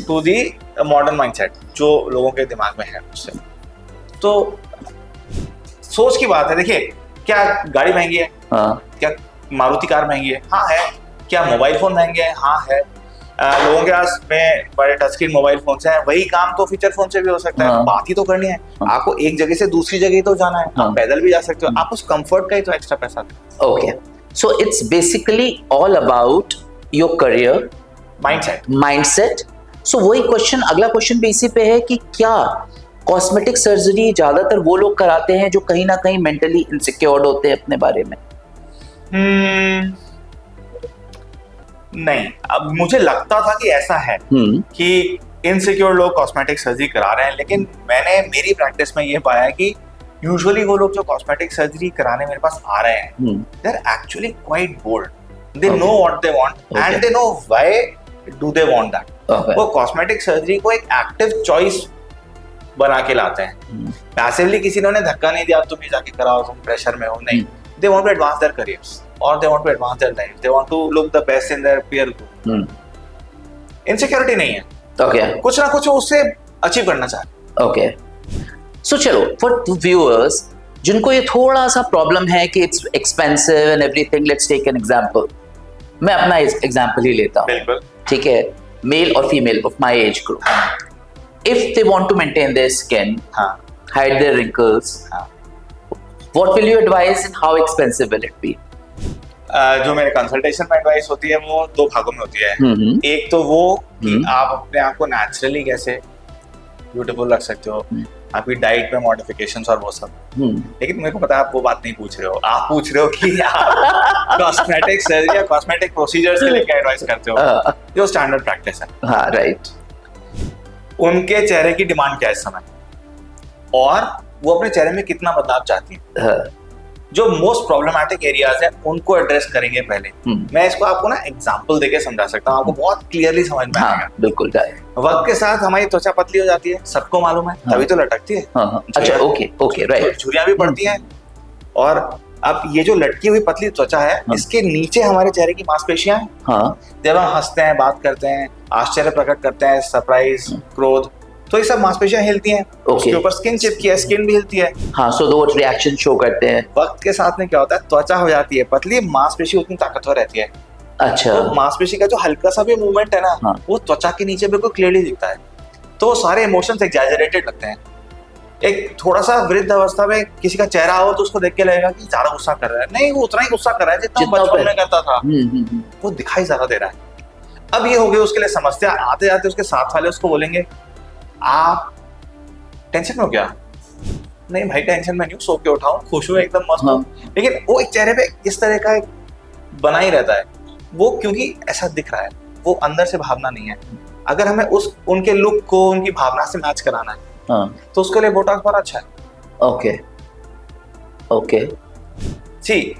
Speaker 2: to the modern mindset जो लोगों के दिमाग में है उससे। तो सोच की बात है। देखिए, क्या गाड़ी महंगी है? क्या मारुति कार महंगी है? हाँ है। क्या मोबाइल फोन महंगे हैं? हाँ है। लोगों के पास में बड़े टच स्क्रीन मोबाइल फोन हैं, वही काम तो फीचर फोन से भी हो सकता है। बात ही तो करनी है, आपको एक जगह से दूसरी जगह तो जाना है, आप पैदल भी जा सकते हो, आप उस कंफर्ट का ही तो एक्स्ट्रा पैसा दो।
Speaker 1: Okay, so it's basically all about your career mindset. So वही क्वेश्चन, अगला क्वेश्चन भी इसी पे है कि क्या कॉस्मेटिक सर्जरी ज्यादातर वो लोग कराते हैं जो कहीं ना कहीं मेंटली इनसिक्योर्ड होते हैं अपने बारे में?
Speaker 2: नहीं, अब मुझे लगता था कि ऐसा है कि इनसिक्योर लोग कॉस्मेटिक सर्जरी करा रहे हैं, लेकिन मैंने मेरी प्रैक्टिस में ये पाया है कि यूजुअली वो लोग जो कॉस्मेटिक सर्जरी कराने मेरे पास आ रहे हैं, they are actually quite bold, they know what they want and they know why do they want that. वो कॉस्मेटिक सर्जरी को एक एक्टिव चॉइस बना के लाते हैं। पैसिवली किसी ने उन्हें धक्का नहीं दिया तुम ये जाके कराओ, तुम प्रेशर में हो, नहीं। They want to advance their careers or they want to advance their life, they want to look the best in their peer group. Insecurity नहीं है,
Speaker 1: okay,
Speaker 2: कुछ ना कुछ वो उससे अचीव करना चाहते।
Speaker 1: okay, so चलो, for the viewers जिनको ये थोड़ा सा प्रॉब्लम है कि it's expensive and everything, let's take an example. मैं अपना एग्जाम्पल ही लेता हूँ,
Speaker 2: बिल्कुल,
Speaker 1: ठीक है, मेल और female of my age group. If they want to maintain their skin, hide their wrinkles, what will you advise and how expensive will it be?
Speaker 2: जो मेरे कंसल्टेशन में एडवाइस होती है वो दो भागों में होती है। एक तो वो कि आप अपने आप को नेचुरली कैसे ब्यूटीफुल रख सकते हो, आपकी डाइट में मॉडिफिकेशंस और वो सब। लेकिन मेरे को पता है आप वो बात नहीं पूछ रहे हो, आप पूछ रहे हो कि आप कॉस्मेटिक सर्जरी या कॉस्मेटिक प्रोसीजर्स के लिए क्या एडवाइस करते हो, जो स्टैंडर्ड प्रैक्टिस है।
Speaker 1: हाँ, राइट।
Speaker 2: उनके चेहरे की डिमांड क्या है इस समय, और वो अपने चेहरे में कितना बदलाव चाहती है। जो मोस्ट प्रॉब्लमेटिक एरियाज है उनको एड्रेस करेंगे पहले। मैं इसको आपको ना एग्जांपल देके समझा सकता हूँ, आपको बहुत क्लियरली समझ में आएगा।
Speaker 1: बिल्कुल।
Speaker 2: वक्त के साथ हमारी त्वचा पतली हो जाती है, सबको मालूम है, तभी तो लटकती है।
Speaker 1: अच्छा, ओके, राइट।
Speaker 2: झुर्रियां भी पड़ती हैं। और अब ये जो लटकी हुई पतली त्वचा है, इसके नीचे हमारे चेहरे की मांसपेशियां हैं। जब हम हंसते हैं, बात करते हैं, आश्चर्य प्रकट करते हैं, सरप्राइज, क्रोध, तो ये सब मांसपेशियां हिलती हैं। उसके ऊपर स्किन चिपकी है, स्किन भी हिलती है।
Speaker 1: सो दो रिएक्शन शो करते हैं।
Speaker 2: वक्त के साथ में क्या होता है, त्वचा हो जाती है पतली, मांसपेशी उतनी ताकतवर रहती है।
Speaker 1: अच्छा।
Speaker 2: तो मांसपेशी का जो हल्का सा भी मूवमेंट है ना, वो त्वचा के नीचे बिल्कुल क्लियरली दिखता है। तो सारे इमोशंस एग्जैजरेटेड लगते हैं। एक थोड़ा सा वृद्ध अवस्था में किसी का चेहरा हो तो उसको देख के लगेगा कि ज्यादा गुस्सा कर रहा है, नहीं, वो उतना ही गुस्सा कर रहा है जितना बचपन में करता था। वो दिखाई ज्यादा दे रहा है। अब ये हो गई उसके लिए समस्या। आते जाते उसके साथ वाले उसको बोलेंगे, आप टेंशन में हो क्या? नहीं भाई, टेंशन में नहीं हूँ, सो के उठाऊं, खुश हूँ, एकदम मस्त हूँ। लेकिन वो एक चेहरे पे इस तरह का एक बना ही रहता है, वो क्योंकि ऐसा दिख रहा है, वो अंदर से भावना नहीं है। अगर हमें उनके लुक को उनकी भावना से मैच कराना है, तो उसके लिए बोटॉक्स बहुत अच्छा है। ओके। जी,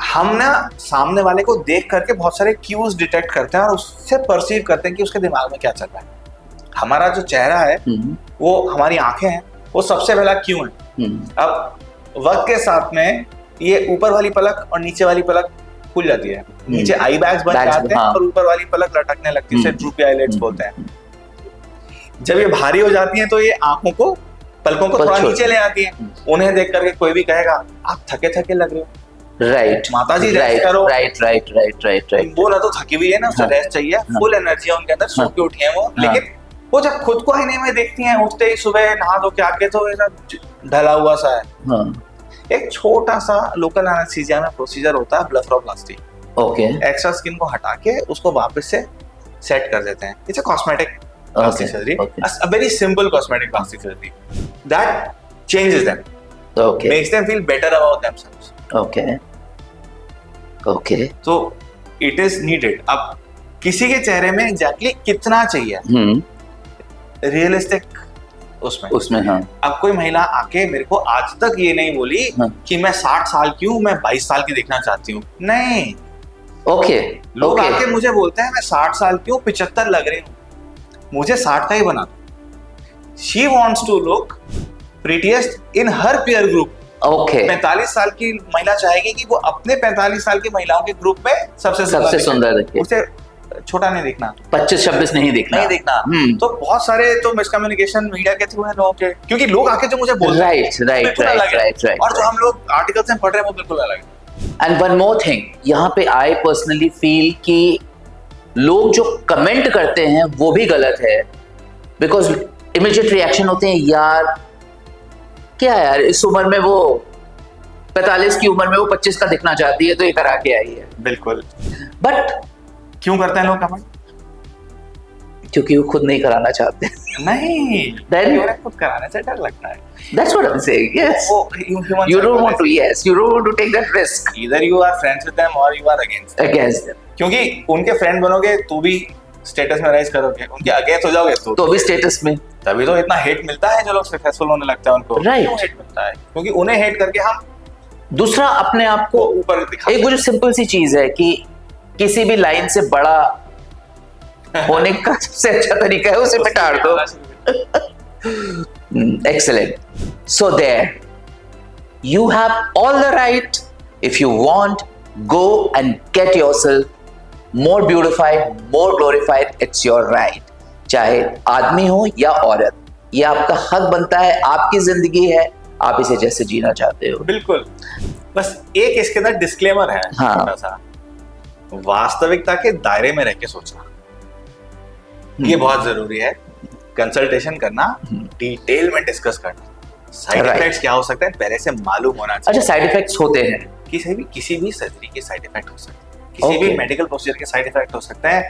Speaker 2: हम ना सामने वाले को देख करके बहुत सारे क्यूज डिटेक्ट करते हैं और उससे परसीव करते हैं कि उसके दिमाग में क्या चल रहा है। हमारा जो चेहरा है, वो हमारी आंखें हैं, वो सबसे पहला क्यू है। अब वक्त के साथ में ये ऊपर वाली पलक और नीचे वाली पलक खुल जाती है, नीचे आई बैग्स बन जाते हैं और ऊपर वाली पलक लटकने लगती है, इसे ड्रूपी आईलिड्स बोलते हैं। जब ये भारी हो जाती हैं तो ये आंखों को, पलकों को थोड़ा नीचे ले आती हैं। उन्हें देख करके कोई भी कहेगा, आप थके थके लग रहे हो।
Speaker 1: राइट,
Speaker 2: माताजी रेस्ट करो।
Speaker 1: राइट।
Speaker 2: वो ना तो थकी हुई है ना, उसे रेस्ट चाहिए, फुल एनर्जी है उनके अंदर, सो के उठी है वो। लेकिन वो जब खुद को आईने में देखती हैं, उठते ही सुबह नहा धो के आके, तो ऐसा ढला हुआ सा है। एक छोटा सा लोकल एनेस्थीसिया में प्रोसीजर होता है, ब्लेफरोप्लास्टी। एक्स्ट्रा स्किन को हटा के उसको वापस से सेट कर देते हैं। It's a cosmetic plastic surgery, a very simple cosmetic plastic surgery that changes them, makes them feel better about themselves.
Speaker 1: Okay.
Speaker 2: So it is needed. अब किसी के चेहरे में एग्जैक्टली कितना चाहिए, रियलिस्टिक उसमें हाँ। अब कोई महिला आके मेरे को आज तक ये नहीं बोली कि मैं 60 साल की हूँ, मैं 22 साल की दिखना चाहती हूँ। नहीं। लोग आके मुझे बोलते हैं मैं 60 साल की हूँ, 75 लग रही हूँ, मुझे 60 का ही बना दो। She wants to look prettiest in her peer group. 45 साल की महिला चाहेगी कि वो अपने 45 साल की महिलाओं के ग्रुप में सबसे सुंदर दिखे, उसे छोटा नहीं दिखना,
Speaker 1: 25-26 नहीं दिखना।
Speaker 2: तो बहुत सारे तो मिसकम्युनिकेशन मीडिया के थ्रू है लोगों के, क्योंकि लोग आके जो मुझे बोल रहे हैं राइट, और जो हम लोग आर्टिकल्स में पढ़ रहे हैं वो बिल्कुल अलग है।
Speaker 1: एंड वन मोर थिंग, यहाँ पे आई पर्सनली फील कि लोग जो कमेंट करते हैं वो भी गलत है, बिकॉज इमीडिएट रिएक्शन होते हैं, यार क्या यार, इस उम्र में वो 45 की उम्र में वो 25 का दिखना चाहती है तो ये करा के आई है।
Speaker 2: बिल्कुल।
Speaker 1: बट
Speaker 2: क्यों करते हैं लोग कमेंट?
Speaker 1: क्योंकि वो खुद नहीं कराना चाहते।
Speaker 2: नहीं,
Speaker 1: then
Speaker 2: खुद कराने से डर लगता है।
Speaker 1: That's what I'm saying. Yes. You don't want to. Yes, you don't want to take that risk.
Speaker 2: Either you are friends with them or you are against them. क्योंकि उनके फ्रेंड बनोगे तो भी स्टेटस में राइज करोगे, उनके against हो जाओगे तो भी स्टेटस में। तभी तो इतना हेट मिलता है, जो लोग सक्सेसफुल होने लगता है उनको।
Speaker 1: राइट।
Speaker 2: हेट मिलता है क्योंकि उन्हें हेट करके हम
Speaker 1: दूसरा अपने आप को
Speaker 2: ऊपर दिखाते हैं।
Speaker 1: एक वो जो सिंपल सी चीज है कि किसी भी लाइन से बड़ा होने का सबसे अच्छा तरीका है उसे मिटा दो। Excellent. So there, you have all the right. If you want, go and get yourself more beautified, more glorified. It's your right. चाहे आदमी हो या औरत, ये आपका हक बनता है, आपकी जिंदगी है, आप इसे जैसे जीना चाहते हो।
Speaker 2: बिल्कुल। बस एक इसके अंदर डिस्क्लेमर है, छोटा सा, वास्तविकता के दायरे में रह के सोचना ये बहुत जरूरी है। कंसल्टेशन करना, डिटेल में डिस्कस करना, साइड इफेक्ट्स क्या हो सकते हैं पहले से मालूम होना चाहिए।
Speaker 1: अच्छा, साइड इफेक्ट्स होते हैं?
Speaker 2: किसी भी सर्जरी के साइड इफेक्ट हो सकते हैं, किसी भी मेडिकल प्रोसीजर के साइड इफेक्ट हो सकते हैं,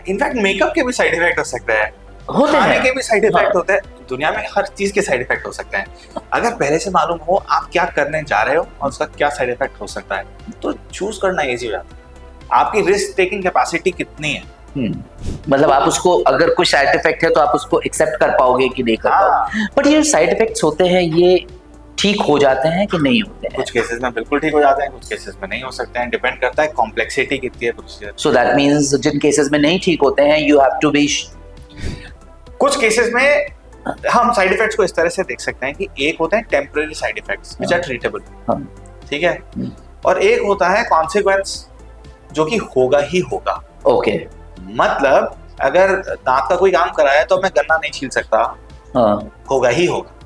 Speaker 2: इनफैक्ट मेकअप के भी साइड इफेक्ट हो सकते हैं, खाने के भी साइड इफेक्ट होते हैं, दुनिया में हर चीज के साइड इफेक्ट हो सकते हैं। अगर पहले से मालूम हो आप क्या करने जा रहे हो और उसका क्या साइड इफेक्ट हो सकता है, तो चूज करना इजी हो जाता है। आपकी रिस्क टेकिंग कैपेसिटी कितनी है,
Speaker 1: मतलब आप उसको, अगर कोई साइड इफेक्ट है तो आप उसको एक्सेप्ट कर पाओगे कि नहीं कर पाओगे। बट ये साइड इफेक्ट्स होते हैं, ये ठीक हो जाते हैं कि नहीं होते हैं?
Speaker 2: कुछ केसेस में बिल्कुल ठीक हो जाते हैं, कुछ केसेस में नहीं हो सकते हैं, डिपेंड करता है कॉम्प्लेक्सिटी कितनी है प्रोसीजर।
Speaker 1: सो दैट मीन्स जिन केसेस में नहीं ठीक होते हैं यू हैव टू बी
Speaker 2: कुछ केसेस में हम साइड इफेक्ट्स को इस तरह से देख सकते हैं कि एक होते हैं temporary side effects which are treatable, ठीक है, और एक होता है कॉन्सिक्वेंस जो कि होगा ही होगा।
Speaker 1: ओके,
Speaker 2: मतलब अगर दांत का कोई काम कराया तो मैं गन्ना नहीं छील सकता, होगा ही होगा।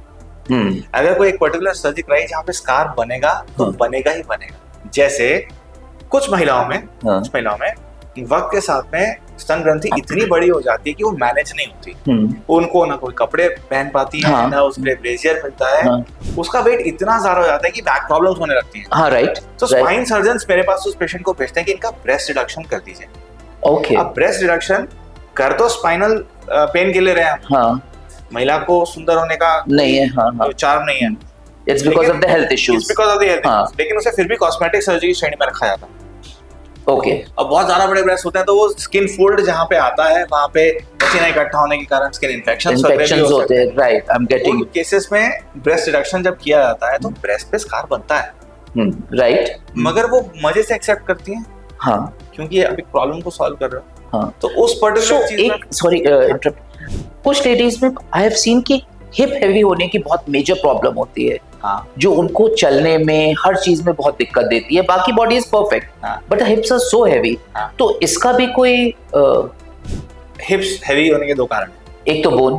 Speaker 2: अगर कोई एक पर्टिकुलर सर्जरी कराई जहाँ पे स्कार बनेगा तो बनेगा ही बनेगा। जैसे कुछ महिलाओं में वक्त के साथ में स्तन ग्रंथि इतनी बड़ी हो जाती है कि वो मैनेज नहीं होती, उनको ना कोई कपड़े पहन पाती है, ना उस पे ब्रेसियर मिलता है, उसका वेट इतना ज्यादा हो जाता है कि बैक प्रॉब्लम्स होने लगती हैं।
Speaker 1: हाँ, राइट।
Speaker 2: तो स्पाइन सर्जन्स मेरे पास उस पेशेंट को भेजते हैं कि इनका ब्रेस्ट रिडक्शन कर दीजिए।
Speaker 1: ओके,
Speaker 2: अब ब्रेस्ट रिडक्शन कर तो स्पाइनल पेन के लिए रहे हैं,
Speaker 1: हाँ,
Speaker 2: महिला को सुंदर होने का
Speaker 1: नहीं है, हाँ,
Speaker 2: चार्म नहीं है,
Speaker 1: it's because of the health issues,
Speaker 2: लेकिन उसे फिर भी कॉस्मेटिक सर्जरी श्रेणी में रखा जाता है।
Speaker 1: ओके,
Speaker 2: अब बहुत ज्यादा बड़े ब्रेस्ट होते हैं तो वो स्किन फोल्ड जहाँ पे आता है वहाँ पे पसीना इकट्ठा होने के कारण स्किन इन्फेक्शंस
Speaker 1: होते हैं, राइट, आई एम गेटिंग।
Speaker 2: उन केसेस में ब्रेस्ट रिडक्शन जब किया जाता है तो ब्रेस्ट पे स्कार बनता है,
Speaker 1: राइट,
Speaker 2: मगर वो मजे से एक्सेप्ट करती हैं,
Speaker 1: हाँ,
Speaker 2: क्योंकि आप एक प्रॉब्लम को सॉल्व कर रहे हो।
Speaker 1: हाँ,
Speaker 2: तो उस पर्टिकुलर चीज में
Speaker 1: सॉरी कुछ लेडीज में आई हैव सीन कि हिप हैवी होने की बहुत मेजर प्रॉब्लम होती है,
Speaker 2: हाँ,
Speaker 1: जो उनको चलने में हर चीज में बहुत दिक्कत देती है। बाकी body is perfect, but hips are so heavy. तो इसका भी कोई
Speaker 2: हिप्स हैवी होने के दो कारण हैं।
Speaker 1: एक तो बोन,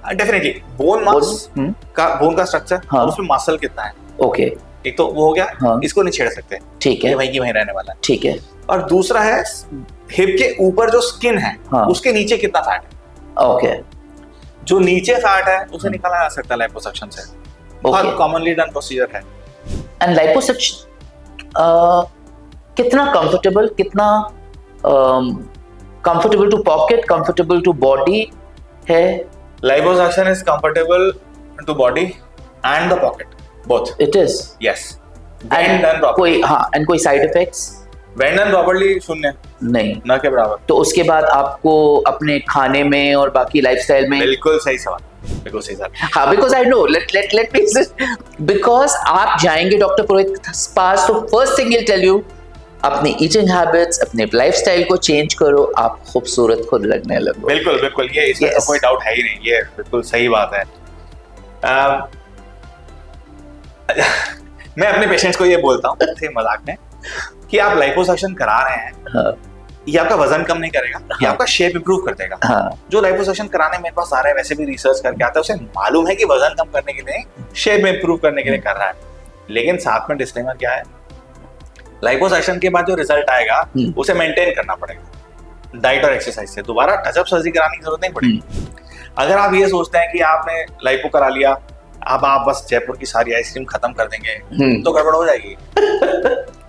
Speaker 2: डेफिनेटली बोन मास का, बोन का स्ट्रक्चर,
Speaker 1: हाँ,
Speaker 2: और उसमें मसल कितना है,
Speaker 1: ओके,
Speaker 2: एक तो वो हो गया,
Speaker 1: हाँ,
Speaker 2: इसको नहीं छेड़ सकते,
Speaker 1: ठीक है,
Speaker 2: वहीं की वहीं रहने वाला है,
Speaker 1: ठीक है।
Speaker 2: और दूसरा है हिप के ऊपर जो स्किन है,
Speaker 1: हाँ,
Speaker 2: उसके नीचे कितना फैट है,
Speaker 1: ओके,
Speaker 2: जो नीचे फैट है उसे निकाला जा सकता है लाइपोसक्शन से, बहुत कॉमनली डन प्रोसीजर है।
Speaker 1: एंड लाइपोसक्शन कितना कंफर्टेबल, कितना comfortable to pocket, comfortable to body है?
Speaker 2: Liposuction is comfortable to body and the pocket, both.
Speaker 1: It is,
Speaker 2: yes, when done properly.
Speaker 1: कोई, हाँ, एंड कोई side effects?
Speaker 2: When done properly शून्य,
Speaker 1: नहीं,
Speaker 2: ना के बराबर।
Speaker 1: तो उसके बाद आपको अपने खाने में और बाकी लाइफस्टाइल में,
Speaker 2: बिल्कुल सही सवाल, बिल्कुल सही सवाल।
Speaker 1: हाँ, because I know, let me, because आप जाएंगे डॉक्टर पुरोहित के पास तो first thing will tell you अपनी ईटिंग हैबिट्स, अपने लाइफस्टाइल को चेंज करो, आप खूबसूरत खुद लगने लगो।
Speaker 2: बिल्कुल बिल्कुल, ये इसमें तो कोई डाउट है ही नहीं, ये बिल्कुल सही बात है। मैं अपने पेशेंट्स को ये बोलता हूँ मजाक में कि आप लाइपोसक्शन करा रहे हैं,
Speaker 1: हाँ,
Speaker 2: ये आपका वजन कम नहीं करेगा, ये आपका शेप इंप्रूव कर देगा।
Speaker 1: हाँ,
Speaker 2: जो लाइपोसक्शन कराने मेरे पास आ रहा है वैसे भी रिसर्च करके आता है, उसे मालूम है कि वजन कम करने के लिए, शेप इंप्रूव करने के लिए कर रहा है, लेकिन साथ में डिस्क्लेमर क्या है, लाइपोसक्शन के बाद जो रिजल्ट आएगा उसे मेंटेन करना पड़ेगा डाइट और एक्सरसाइज से, दोबारा टचअप सर्जरी कराने की जरूरत नहीं पड़ेगी। अगर आप ये सोचते हैं कि आपने लाइपो करा लिया, अब आप बस जयपुर की सारी आइसक्रीम खत्म कर देंगे, तो गड़बड़ हो जाएगी।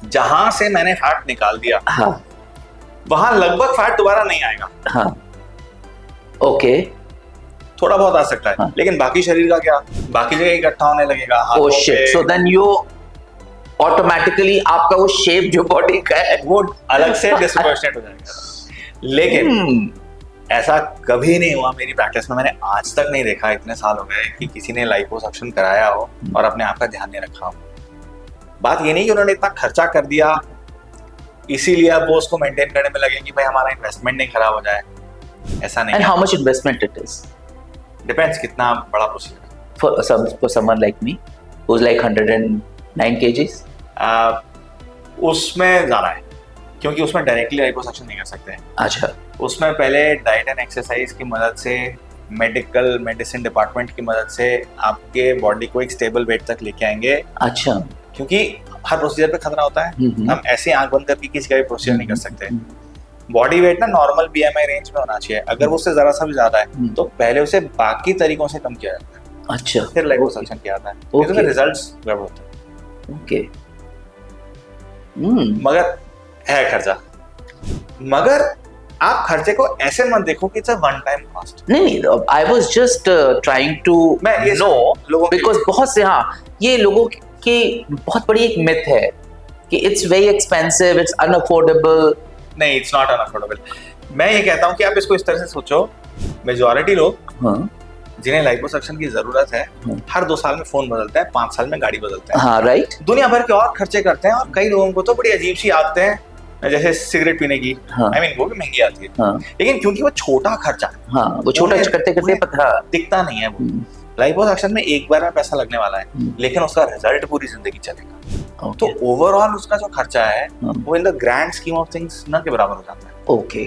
Speaker 2: जहां से मैंने फैट निकाल दिया,
Speaker 1: हाँ,
Speaker 2: वहां लगभग फैट दोबारा नहीं आएगा,
Speaker 1: हाँ, ओके,
Speaker 2: थोड़ा बहुत आ सकता है,
Speaker 1: हाँ,
Speaker 2: लेकिन बाकी शरीर का क्या, बाकी जगह इकट्ठा होने लगेगा,
Speaker 1: oh shit, so then you automatically आपका वो शेप जो बॉडी का है
Speaker 2: वो अलग से डिस्प्रोपोर्शनेट हो जाएगा। लेकिन ऐसा कभी नहीं हुआ मेरी प्रैक्टिस में, मैंने आज तक नहीं देखा, इतने साल हो गए, कि किसी ने लाइपोसक्शन कराया हो और अपने आप का ध्यान नहीं रखा हो। बात ये नहीं कि उन्होंने इतना खर्चा कर दिया इसीलिए अब वो उसको मेंटेन करने में लगे कि भाई हमारा इन्वेस्टमेंट नहीं खराब हो जाए, ऐसा नहीं।
Speaker 1: And how much investment it is?
Speaker 2: Depends कितना बड़ा प्रोसीजर है।
Speaker 1: For someone like me who's like 109 kgs,
Speaker 2: उसमें ज्यादा है, क्योंकि उसमें डायरेक्टली लाइपोसक्शन नहीं कर सकते हैं।
Speaker 1: अच्छा,
Speaker 2: उसमें पहले डाइट एंड एक्सरसाइज की मदद से, मेडिसिन डिपार्टमेंट की मदद से आपके बॉडी को एक स्टेबल वेट तक लेके आएंगे।
Speaker 1: अच्छा,
Speaker 2: क्योंकि हर प्रोसीजर पे खतरा होता है, हम ऐसे आंख बंद करके किसी का भी प्रोसीजर नहीं कर सकते। बॉडी वेट ना नॉर्मल BMI रेंज में होना चाहिए, अगर वो उससे जरा सा भी ज्यादा है तो पहले उसे बाकी तरीकों से कम किया जाता है,
Speaker 1: अच्छा,
Speaker 2: फिर लाइपोसक्शन किया जाता है, इसमें रिजल्ट्स गड़बड़ होते हैं।
Speaker 1: ओके,
Speaker 2: मगर है खर्चा, मगर आप खर्चे को ऐसे मत देखो कि it's a one time cost.
Speaker 1: नहीं, I was just trying to know, because बहुत से, हाँ, ये लोगों की बहुत बड़ी एक मिथ है कि it's very expensive, it's unaffordable.
Speaker 2: नहीं, इट्स नॉट अनअफोर्डेबल। मैं ये कहता हूँ कि आप इसको इस तरह से सोचो, मेजॉरिटी लोग जिन्हें लाइपोसक्शन की जरूरत है हर 2 साल में फोन बदलते हैं, 5 साल में गाड़ी बदलते हैं,
Speaker 1: हाँ राइट,
Speaker 2: दुनिया भर के और खर्चे करते हैं, और कई लोगों को तो बड़ी अजीब सी आदतें हैं जैसे सिगरेट पीने की,
Speaker 1: हाँ।
Speaker 2: I mean, वो भी महंगी आती है,
Speaker 1: हाँ
Speaker 2: लेकिन क्योंकि वो छोटा खर्चा है,
Speaker 1: हाँ, वो छोटा
Speaker 2: उन्हें-
Speaker 1: करते करते
Speaker 2: उन्हें
Speaker 1: पता।
Speaker 2: दिखता नहीं है वो। लाइपोसक्शन में एक बार में पैसा लगने वाला है, लेकिन उसका रिजल्ट पूरी जिंदगी चलेगा। तो ओवरऑल उसका जो खर्चा है वो in the grand scheme of things न के बराबर हो जाता है।
Speaker 1: ओके,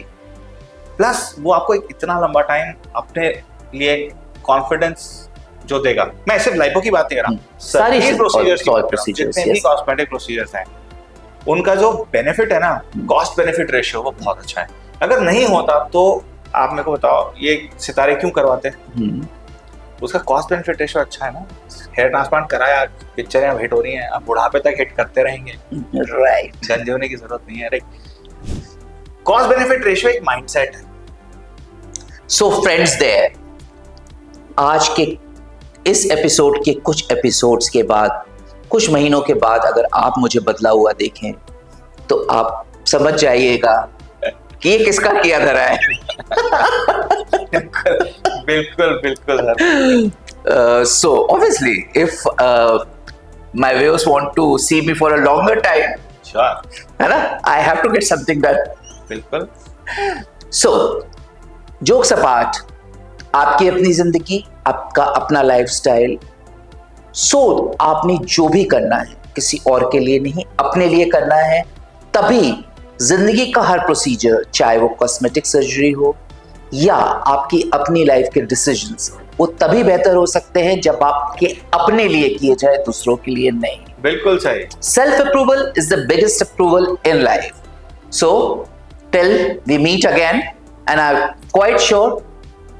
Speaker 2: प्लस वो आपको एक इतना लंबा टाइम अपने लिए कॉन्फिडेंस जो देगा। मैं सिर्फ लाइपो की बात नहीं कर रहा,
Speaker 1: सारी
Speaker 2: प्रोसीजर्स
Speaker 1: all procedures,
Speaker 2: जितने भी
Speaker 1: yes.
Speaker 2: कॉस्मेटिक प्रोसीजर्स हैं उनका जो बेनिफिट है ना, कॉस्ट बेनिफिट रेशियो, वो बहुत अच्छा है। अगर नहीं होता तो आप मेरे को बताओ ये सितारे क्यों करवाते हैं? उसका कॉस्ट बेनिफिट रेशियो अच्छा है ना। हेयर ट्रांसप्लांट कराया, पिक्चरें अब हिट हो रही हैं, अब बुढ़ापे तक हिट करते रहेंगे,
Speaker 1: राइट।
Speaker 2: गंजे होने की जरूरत नहीं है। राइट, कॉस्ट बेनिफिट रेशियो एक माइंडसेट है।
Speaker 1: सो फ्रेंड्स, देयर आज के इस एपिसोड के कुछ एपिसोड्स के बाद, कुछ महीनों के बाद अगर आप मुझे बदला हुआ देखें तो आप समझ जाइएगा कि ये किसका किया धरा है।
Speaker 2: बिल्कुल बिल्कुल sir.
Speaker 1: So obviously if my viewers want to see me for a longer time,
Speaker 2: sure,
Speaker 1: है ना, I have to get something done.
Speaker 2: बिल्कुल।
Speaker 1: So jokes apart, आपकी अपनी जिंदगी, आपका अपना लाइफस्टाइल, सो आपने जो भी करना है किसी और के लिए नहीं, अपने लिए करना है। तभी जिंदगी का हर प्रोसीजर, चाहे वो कॉस्मेटिक सर्जरी हो या आपकी अपनी लाइफ के डिसीजंस, वो तभी बेहतर हो सकते हैं जब आपके अपने लिए किए जाए, दूसरों के लिए नहीं।
Speaker 2: बिल्कुल सही।
Speaker 1: Self approval is the biggest approval in life. So till we meet again, and I'm quite sure,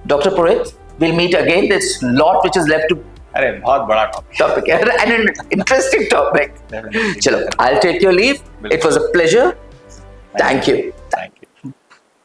Speaker 1: Dr. Purohit, we'll meet again. There's a lot which is left to
Speaker 2: अरे बहुत बड़ा
Speaker 1: topic and an interesting topic.
Speaker 2: Topic.
Speaker 1: Chalo, I'll take your leave. It was a pleasure. Thank you.